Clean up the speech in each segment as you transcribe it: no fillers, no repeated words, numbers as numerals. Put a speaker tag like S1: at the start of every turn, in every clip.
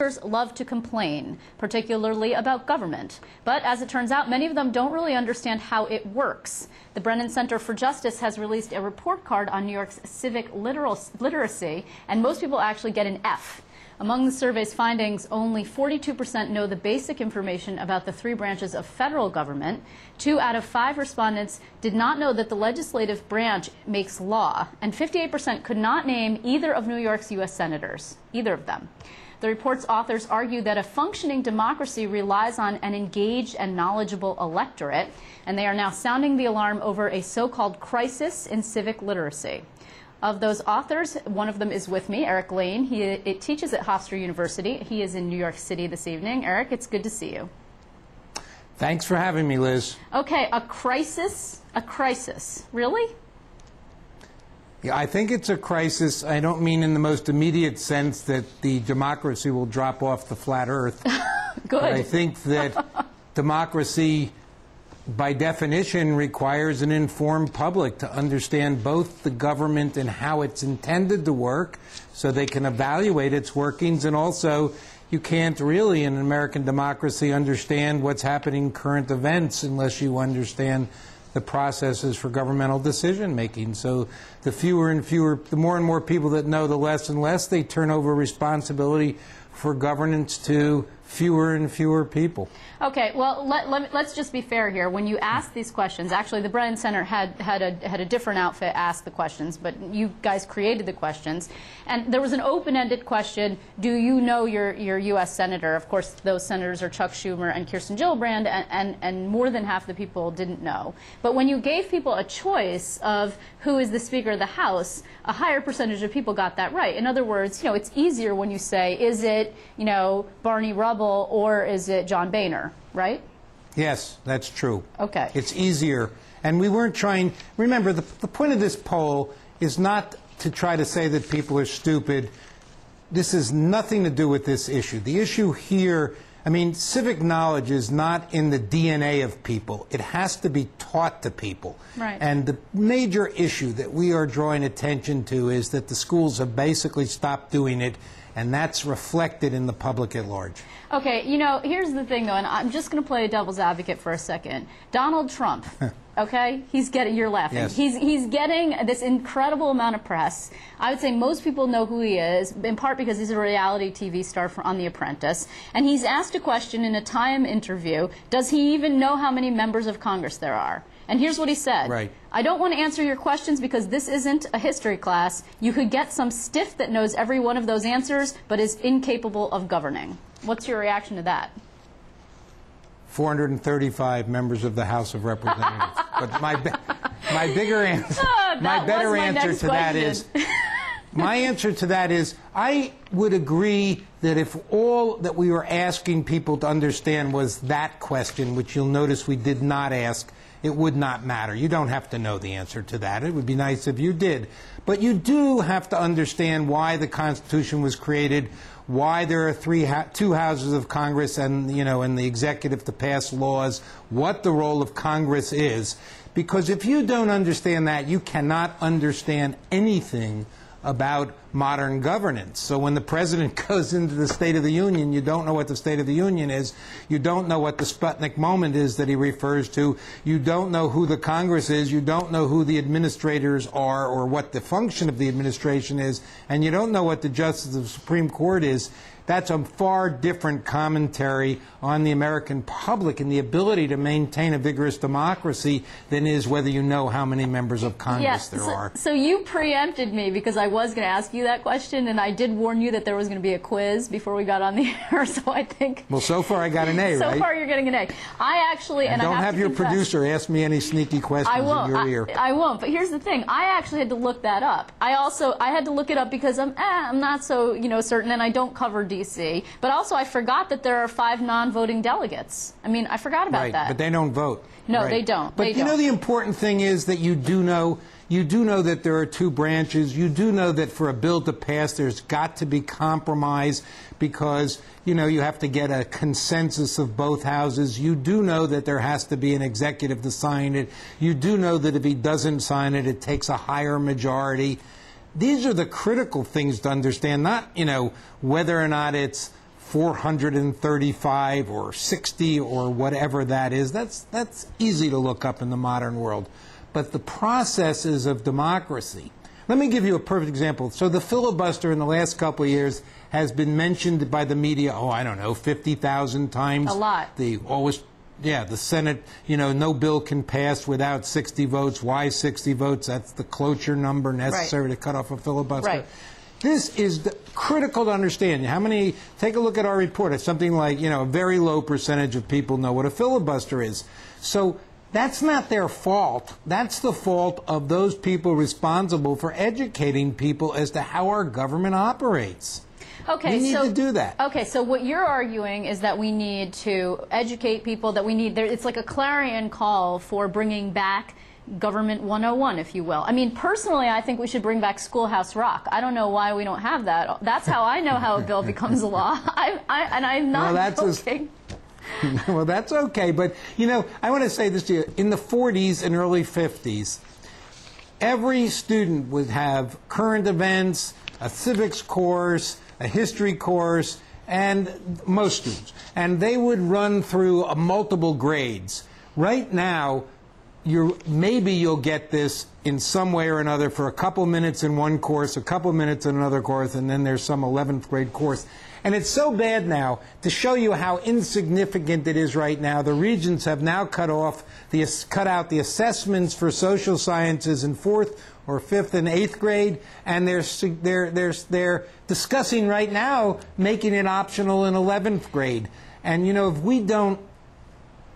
S1: Voters love to complain, particularly about government. But as it turns out, many of them don't really understand how it works. The Brennan Center for Justice has released a report card on New York's civic literacy, and most people actually get an F. Among the survey's findings, only 42% know the basic information about the three branches of federal government. 2 out of 5 respondents did not know that the legislative branch makes law, and 58% could not name either of New York's U.S. senators, either of them. The report's authors argue that a functioning democracy relies on an engaged and knowledgeable electorate, and they are now sounding the alarm over a so-called crisis in civic literacy. Of those authors, one of them is with me, Eric Lane. He teaches at Hofstra University. He is in New York City this evening. Eric, it's good to see you.
S2: Thanks for having me, Liz.
S1: Okay, a crisis? A crisis. Really?
S2: Yeah, I think it's a crisis. I don't mean in the most immediate sense that the democracy will drop off the flat earth.
S1: Good.
S2: But I think that democracy, by definition, requires an informed public to understand both the government and how it's intended to work so they can evaluate its workings. And also, you can't really, in an American democracy, understand what's happening in current events unless you understand the processes for governmental decision-making. So the more and more people that know, the less and less they turn over responsibility for governance to fewer and fewer people.
S1: Okay, well, let's just be fair here. When you ask these questions, actually the Brennan Center had a different outfit ask the questions, but you guys created the questions. And there was an open-ended question, do you know your U.S. Senator? Of course, those senators are Chuck Schumer and Kirsten Gillibrand, and more than half the people didn't know. But when you gave people a choice of who is the Speaker of the House, a higher percentage of people got that right. In other words, you know, it's easier when you say, is it, you know, Barney Rubble or is it John Boehner, right?
S2: Yes, that's true.
S1: Okay.
S2: It's easier. And we weren't trying, remember, the point of this poll is not to try to say that people are stupid. This has nothing to do with this issue. The issue here, I mean, civic knowledge is not in the DNA of people. It has to be taught to people.
S1: Right.
S2: And the major issue that we are drawing attention to is that the schools have basically stopped doing it, and that's reflected in the public at large.
S1: Okay, you know, here's the thing, though, and I'm just going to play devil's advocate for a second. Donald Trump, okay, you're laughing.
S2: Yes.
S1: He's getting this incredible amount of press. I would say most people know who he is, in part because he's a reality TV star on The Apprentice. And he's asked a question in a Time interview, does he even know how many members of Congress there are? And here's what he said.
S2: Right.
S1: I don't want to answer your questions because this isn't a history class. You could get some stiff that knows every one of those answers but is incapable of governing. What's your reaction to that?
S2: 435 members of the House of Representatives. But my bigger answer, my answer to that is, I would agree that if all that we were asking people to understand was that question, which you'll notice we did not ask, it would not matter. You don't have to know the answer to that. It would be nice if you did. But you do have to understand why the Constitution was created, why there are two houses of Congress and, you know, and the executive to pass laws, what the role of Congress is. Because if you don't understand that, you cannot understand anything about modern governance. So when the president goes into the State of the Union, you don't know what the State of the Union is. You don't know what the Sputnik moment is that he refers to. You don't know who the Congress is. You don't know who the administrators are or what the function of the administration is. And you don't know what the Justice of the Supreme Court is. That's a far different commentary on the American public and the ability to maintain a vigorous democracy than is whether you know how many members of Congress there are.
S1: So you preempted me because I was going to ask you that question, and I did warn you that there was going to be a quiz before we got on the air, so I think...
S2: Well, so far I got an A, right?
S1: So far you're getting an A. I actually... And
S2: don't have your producer ask me any sneaky questions in your ear.
S1: I won't, but here's the thing. I actually had to look that up. I had to look it up because I'm not so, you know, certain, and I don't cover D.C. But also, I forgot that there are 5 non-voting delegates. I mean, I forgot about that.
S2: But they don't vote.
S1: No,
S2: right.
S1: They don't.
S2: But you know, the important thing is that you do know that there are 2 branches. You do know that for a bill to pass, there's got to be compromise because, you know, you have to get a consensus of both houses. You do know that there has to be an executive to sign it. You do know that if he doesn't sign it, it takes a higher majority. These are the critical things to understand, not, you know, whether or not it's 435 or 60 or whatever that is. That's easy to look up in the modern world. But the processes of democracy. Let me give you a perfect example. So the filibuster in the last couple of years has been mentioned by the media, I don't know, 50,000 times.
S1: A lot.
S2: The Senate, no bill can pass without 60 votes. Why 60 votes? That's the cloture number necessary to cut off a filibuster.
S1: Right.
S2: This is critical to understand. Take a look at our report. It's something like, a very low percentage of people know what a filibuster is. So that's not their fault. That's the fault of those people responsible for educating people as to how our government operates.
S1: Okay,
S2: we need to do that.
S1: Okay, so what you're arguing is that we need to educate people, that we need, it's like a clarion call for bringing back Government 101, if you will. I mean, personally, I think we should bring back Schoolhouse Rock. I don't know why we don't have that. That's how I know how a bill becomes a law. And I'm not joking.
S2: Well, that's okay. But, I want to say this to you. In the 40s and early 50s, every student would have current events, a civics course, a history course, and most students. And they would run through multiple grades. Right now, maybe you'll get this in some way or another for a couple minutes in one course, a couple minutes in another course, and then there's some 11th grade course. And it's so bad now, to show you how insignificant it is right now, the regents have now cut out the assessments for social sciences in 4th or 5th and 8th grade, and they're discussing right now making it optional in 11th grade. And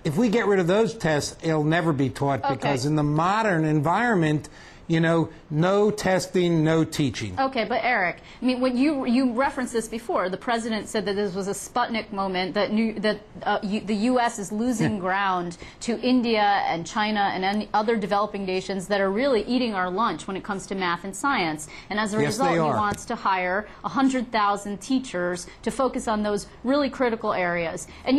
S2: if we get rid of those tests, it'll never be taught, because in the modern environment, no testing, no teaching.
S1: Okay, but Eric, I mean, when you referenced this before, the president said that this was a Sputnik moment, that the U.S. is losing ground to India and China and any other developing nations that are really eating our lunch when it comes to math and science. And as a result, he wants to hire 100,000 teachers to focus on those really critical areas. And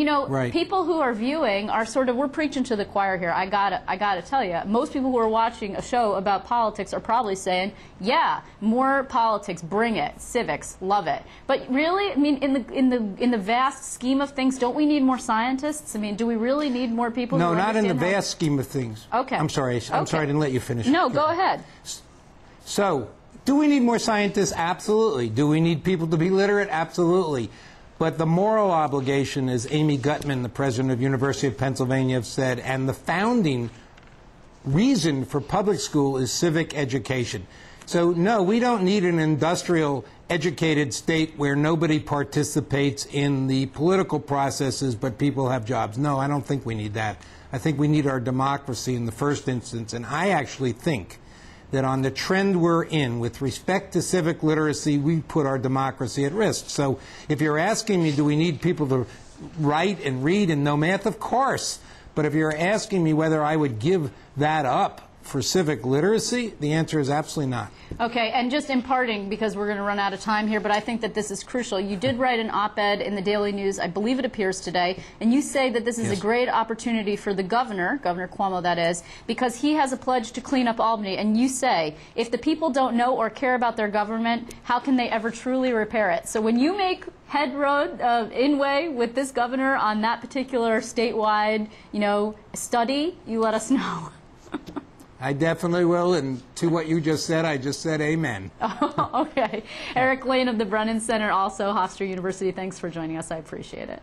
S1: people who are viewing are we're preaching to the choir here. I gotta tell you, most people who are watching a show about politics are probably saying, yeah, more politics, bring it, civics, love it. But really, I mean, in the vast scheme of things, don't we need more scientists? I mean, do we really need more people?
S2: No, not in the vast scheme of things.
S1: Okay.
S2: I'm sorry. I didn't let you finish.
S1: No, go ahead.
S2: So, do we need more scientists? Absolutely. Do we need people to be literate? Absolutely. But the moral obligation, as Amy Gutman, the president of University of Pennsylvania, said, and the founding reason for public school is civic education. So, no, we don't need an industrial educated state where nobody participates in the political processes but people have jobs. No, I don't think we need that. I think we need our democracy in the first instance. And I actually think that on the trend we're in with respect to civic literacy, we put our democracy at risk. So if you're asking me, do we need people to write and read and know math? Of course. But if you're asking me whether I would give that up for civic literacy, the answer is absolutely not.
S1: Okay, and just imparting, because we're going to run out of time here, but I think that this is crucial. You did write an op-ed in the Daily News, I believe it appears today, and you say that this is a great opportunity for the governor, Governor Cuomo that is, because he has a pledge to clean up Albany, and you say, if the people don't know or care about their government, how can they ever truly repair it? So when you make headway with this governor on that particular statewide, study, you let us know.
S2: I definitely will, and to what you just said, I just said amen.
S1: Okay. Eric Lane of the Brennan Center, also Hofstra University, thanks for joining us. I appreciate it.